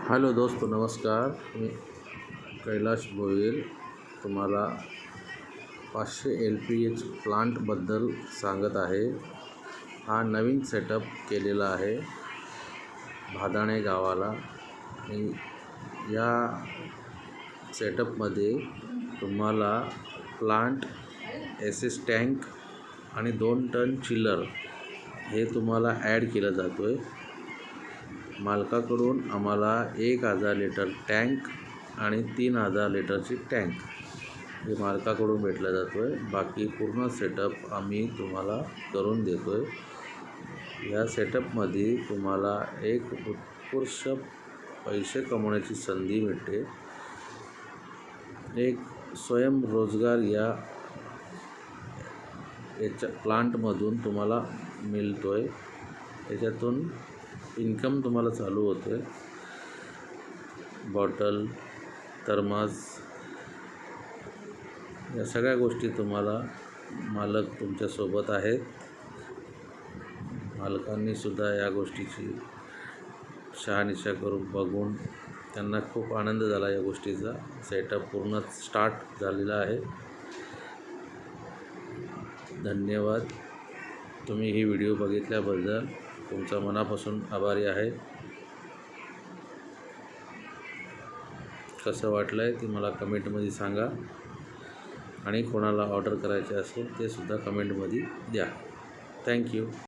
Hello दोस्तो, नमस्कार. मी कैलाश भोईर तुम्हाला 500 LPH प्लांटबद्दल सांगत आहे. हा नवीन सेटअप केलेला आहे भादाणे गावाला. आणि या सेटअपमध्ये तुम्हाला प्लांट, SS टँक आणि 2 टन चिलर हे तुम्हाला ॲड केलं जातो आहे. मालकाकडून आम्हाला 1000 लिटर टँक आणि 3000 लिटरची टँक हे मालकाकडून भेटला जातो आहे. बाकी पूर्ण सेटअप आम्ही तुम्हाला करून देतो आहे. या सेटअपमध्ये तुम्हाला एक उत्कृष्ट पैसे कमवण्याची संधी मिळते. एक स्वयंरोजगार याच्या प्लांटमधून तुम्हाला मिळतो आहे. याच्यातून इन्कम तुम्हाला चालू होते. बॉटल, थर्मास या सगळ्या गोष्टी तुम्हाला मालक तुमच्यासोबत आहेत. मालकांनी सुद्धा या गोष्टीची शहानिशा करून बघून त्यांना खूप आनंद झाला. या गोष्टीचा सेटअप पूर्ण स्टार्ट झालेला आहे. धन्यवाद. तुम्ही ही व्हिडिओ बघितल्याबद्दल तुमचा मनापासून आभारी आहे. कसं वाटलं आहे ते मला कमेंटमध्ये सांगा. आणि कोणाला ऑर्डर करायचे असेल ते सुद्धा कमेंटमध्ये द्या. थँक्यू.